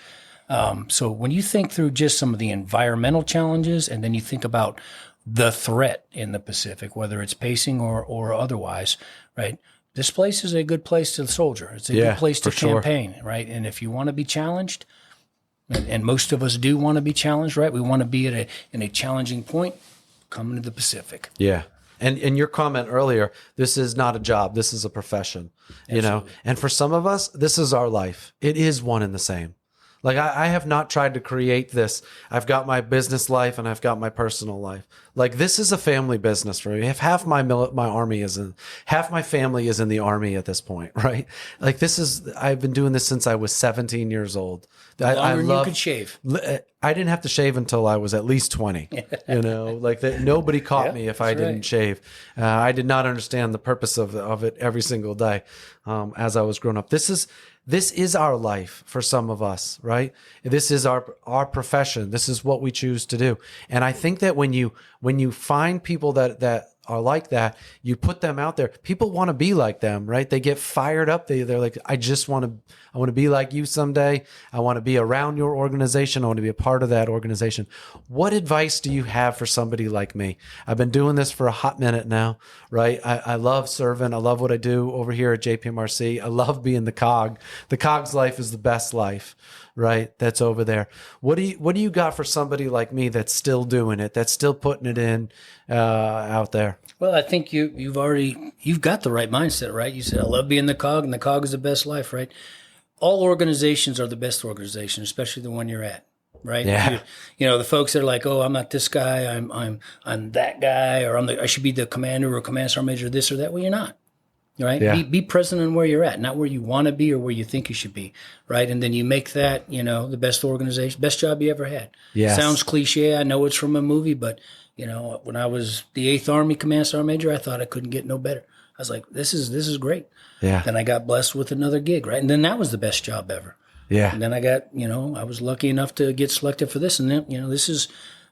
Speaker 2: So when you think through just some of the environmental challenges, and then you think about the threat in the Pacific, whether it's pacing or otherwise, right? This place is a good place to soldier. It's a good place to campaign, right? And if you want to be challenged, and most of us do want to be challenged, right? We want to be in a challenging point. Come into the Pacific.
Speaker 1: Yeah. And your comment earlier, this is not a job. This is a profession,
Speaker 2: Absolutely.
Speaker 1: And for some of us, this is our life. It is one and the same. Like I have not tried to create this. I've got my business life and I've got my personal life. Like this is a family business for me. If half my army half my family is in the army at this point, right? Like I've been doing this since I was 17 years old.
Speaker 2: Longer than you could shave.
Speaker 1: I didn't have to shave until I was at least 20, like that. Nobody caught me if I didn't shave. I did not understand the purpose of it every single day as I was growing up. This is our life for some of us, right? This is our profession. This is what we choose to do. And I think that when you find people that are like that, you put them out there. People want to be like them, right? They get fired up. They're like, I want to be like you someday. I want to be around your organization. I want to be a part of that organization. What advice do you have for somebody like me? I've been doing this for a hot minute now, right? I love serving. I love what I do over here at JPMRC. I love being the cog. The cog's life is the best life, right? That's over there. What do you got for somebody like me that's still doing it, that's still putting it in out there?
Speaker 2: Well, I think you've got the right mindset, right? You said, I love being the cog, and the cog is the best life, right? All organizations are the best organizations, especially the one you're at, right?
Speaker 1: Yeah.
Speaker 2: The folks that are like, oh, I'm not this guy, I'm that guy, or I should be the commander or command sergeant major, this or that. Well, you're not, right?
Speaker 1: Yeah.
Speaker 2: Be present in where you're at, not where you want to be or where you think you should be, right? And then you make that, the best organization, best job you ever had.
Speaker 1: Yes.
Speaker 2: Sounds cliche. I know it's from a movie, but when I was the 8th Army Command Sergeant Major, I thought I couldn't get no better. I was like, this is great.
Speaker 1: Yeah.
Speaker 2: Then I got blessed with another gig, right? And then that was the best job ever.
Speaker 1: Yeah.
Speaker 2: And then I got, I was lucky enough to get selected for this. And then, this is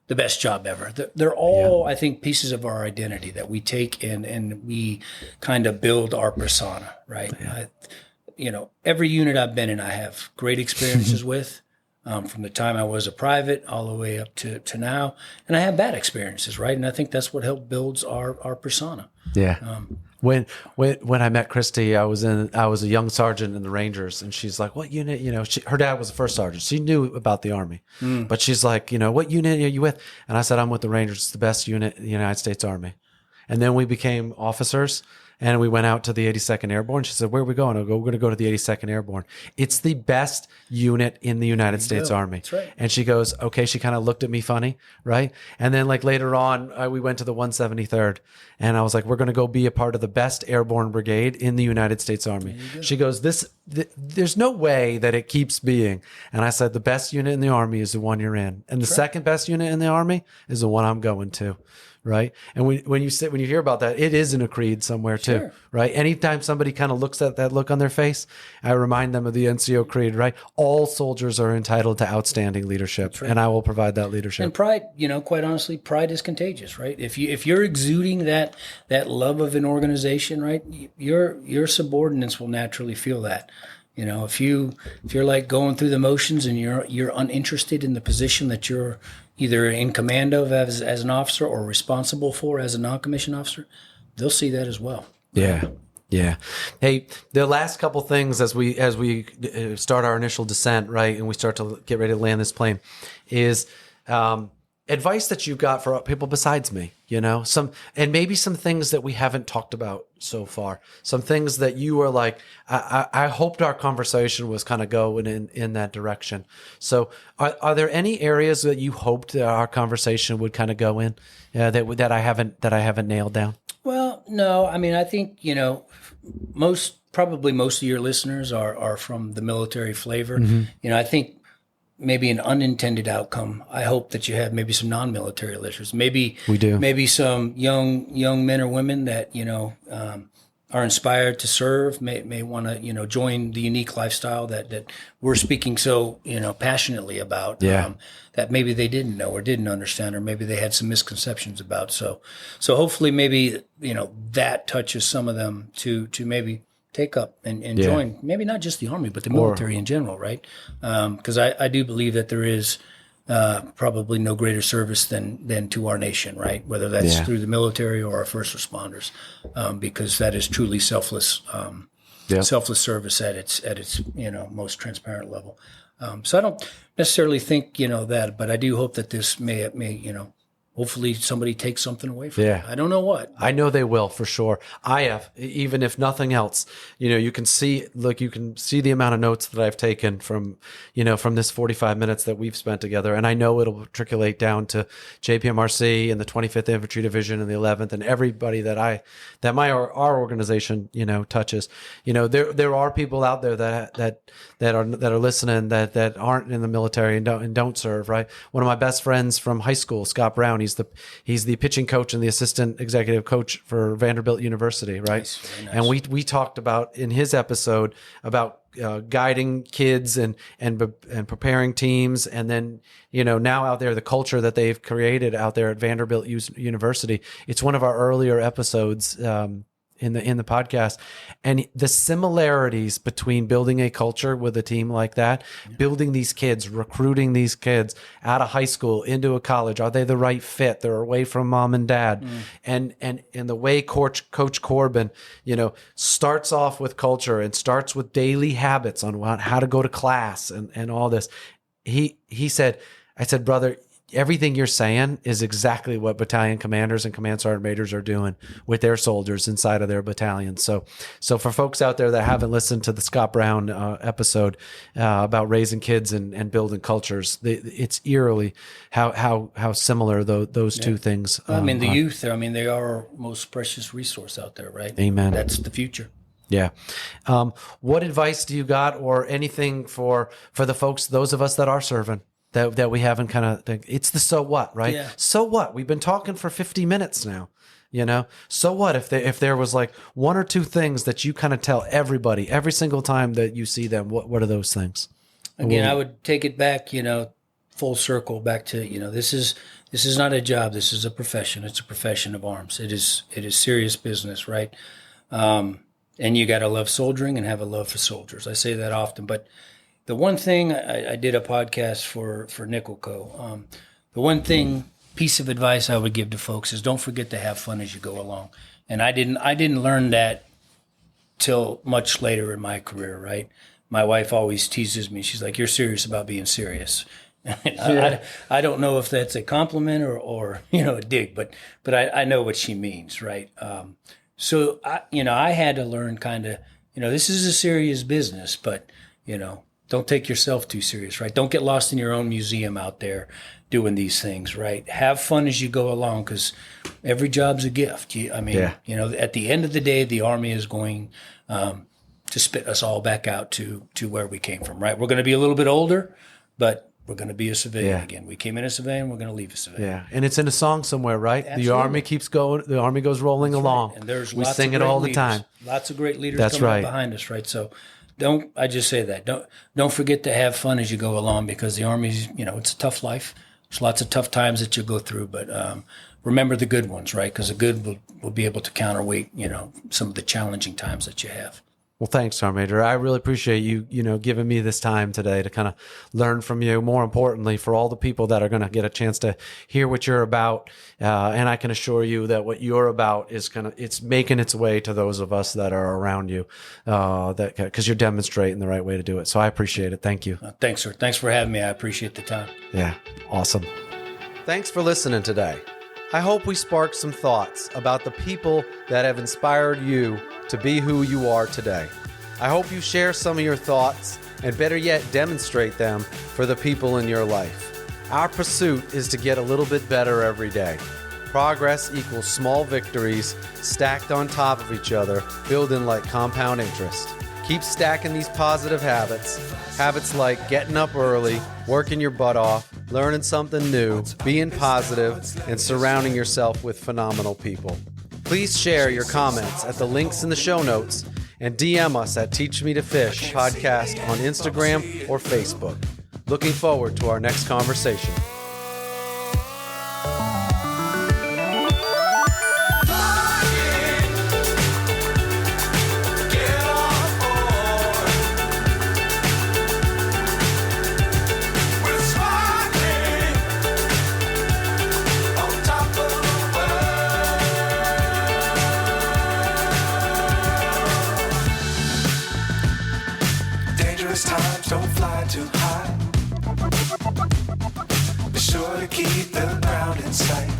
Speaker 2: the best job ever. They're all, I think, pieces of our identity that we take and we kind of build our persona, right? Yeah. Every unit I've been in, I have great experiences with. From the time I was a private all the way up to now. And I have bad experiences, right? And I think that's what helped builds our persona.
Speaker 1: Yeah. When I met Christy, I was a young sergeant in the Rangers, and she's like, "What unit?" Her dad was a first sergeant. She knew about the Army, but she's like, "What unit are you with?" And I said, "I'm with the Rangers. It's the best unit in the United States Army." And then we became officers. And we went out to the 82nd Airborne. She said, "Where are we going?" I go, "We're going to go to the 82nd Airborne. It's the best unit in the United States Army."
Speaker 2: That's right.
Speaker 1: And she goes, "Okay." She kind of looked at me funny, right? And then like later on, we went to the 173rd. And I was like, "We're going to go be a part of the best airborne brigade in the United States Army." She goes, "There's no way that it keeps being." And I said, "The best unit in the Army is the one you're in. And the second best unit in the Army is the one I'm going to." Right. And when you hear about that, it is in a creed somewhere too. Right. Anytime somebody kind of looks at that look on their face, I remind them of the NCO creed, right? All soldiers are entitled to outstanding leadership, and I will provide that leadership.
Speaker 2: And pride, quite honestly, pride is contagious, right? If you're exuding that love of an organization, right, your subordinates will naturally feel that. If you're like going through the motions and you're uninterested in the position that you're either in command of as an officer or responsible for as a non-commissioned officer, they'll see that as well.
Speaker 1: Yeah. Yeah. Hey, the last couple things as we start our initial descent, right, and we start to get ready to land this plane, is advice that you've got for people besides me, and maybe some things that we haven't talked about so far, some things that you were like, I hoped our conversation was kind of going in that direction. So are there any areas that you hoped that our conversation would kind of go in that I haven't nailed down?
Speaker 2: Well, no, I mean, I think, most of your listeners are from the military flavor. Mm-hmm. I think maybe an unintended outcome. I hope that you have maybe some non-military leaders. Maybe
Speaker 1: We do.
Speaker 2: Maybe some young men or women that are inspired to serve. May want to join the unique lifestyle that we're speaking so passionately about.
Speaker 1: Yeah.
Speaker 2: That maybe they didn't know or didn't understand, or maybe they had some misconceptions about. So hopefully maybe that touches some of them to maybe take up and join, maybe not just the Army, but the military in general, right? Because I do believe that there is probably no greater service than to our nation, right? Whether that's through the military or our first responders, because that is truly selfless service at its most transparent level. So I don't necessarily think that, but I do hope that this may hopefully somebody takes something away from it. I don't know what.
Speaker 1: I know they will for sure. I have, even if nothing else, you can see the amount of notes that I've taken from this 45 minutes that we've spent together. And I know it'll triculate down to JPMRC and the 25th Infantry Division and the 11th and everybody that our organization, touches. There are people out there that are listening that aren't in the military and don't serve, right? One of my best friends from high school, Scott Brown, he's the pitching coach and the assistant executive coach for Vanderbilt University, right? Nice, nice. And we talked about in his episode about guiding kids and preparing teams, and then now out there the culture that they've created out there at Vanderbilt University. It's one of our earlier episodes in the podcast, and the similarities between building a culture with a team like that, building these kids, recruiting these kids out of high school into a college. Are they the right fit? They're away from mom and dad. And the way Coach Corbin, starts off with culture and starts with daily habits on how to go to class and all this. He said, I said, brother, everything you're saying is exactly what battalion commanders and command sergeant majors are doing with their soldiers inside of their battalions. So for folks out there that haven't listened to the Scott Brown episode about raising kids and building cultures, it's eerily how similar those two things.
Speaker 2: The youth, they are our most precious resource out there, right?
Speaker 1: Amen.
Speaker 2: That's the future.
Speaker 1: Yeah. What advice do you got, or anything for the folks, those of us that are serving? That we haven't it's the so what, right? Yeah. So what? We've been talking for 50 minutes now, So what if there was like one or two things that you kind of tell everybody every single time that you see them? What are those things?
Speaker 2: Again, I would take it back, full circle back to, this is not a job. This is a profession. It's a profession of arms. It is serious business, right? And you got to love soldiering and have a love for soldiers. I say that often, but the one thing, I did a podcast for Nickel Co. The one piece of advice I would give to folks is don't forget to have fun as you go along. And I didn't learn that till much later in my career, right? My wife always teases me. She's like, "You're serious about being serious." I don't know if that's a compliment or a dig, but I know what she means, right? So I had to learn kind of, this is a serious business, but don't take yourself too serious, right? Don't get lost in your own museum out there doing these things, right? Have fun as you go along, because every job's a gift. At the end of the day, the Army is going to spit us all back out to where we came from, right? We're going to be a little bit older, but we're going to be a civilian again. We came in a civilian, we're going to leave a civilian. Yeah,
Speaker 1: and it's in a song somewhere, right? Absolutely. The Army keeps going, the Army goes rolling along.
Speaker 2: Right. And
Speaker 1: we sing it all the time.
Speaker 2: Lots of great leaders coming up behind us, right? So I just say that. Don't forget to have fun as you go along, because the Army's, it's a tough life. There's lots of tough times that you go through, but remember the good ones, right? Because the good will be able to counterweight, some of the challenging times that you have.
Speaker 1: Well, thanks, Sergeant Major. I really appreciate you, giving me this time today to kind of learn from you. More importantly, for all the people that are going to get a chance to hear what you're about, and I can assure you that what you're about is it's making its way to those of us that are around you, because you're demonstrating the right way to do it. So I appreciate it. Thank you.
Speaker 2: Thanks, sir. Thanks for having me. I appreciate the time.
Speaker 1: Yeah, awesome. Thanks for listening today. I hope we sparked some thoughts about the people that have inspired you to be who you are today. I hope you share some of your thoughts, and better yet, demonstrate them for the people in your life. Our pursuit is to get a little bit better every day. Progress equals small victories stacked on top of each other, building like compound interest. Keep stacking these positive habits. Habits like getting up early, working your butt off, learning something new, being positive, and surrounding yourself with phenomenal people. Please share your comments at the links in the show notes and DM us at Teach Me to Fish podcast on Instagram or Facebook. Looking forward to our next conversation.
Speaker 3: Times don't fly too high. Be sure to keep the ground in sight.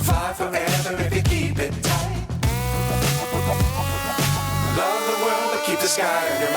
Speaker 3: Fly forever if you keep it tight. Love the world, but keep the sky on your mind.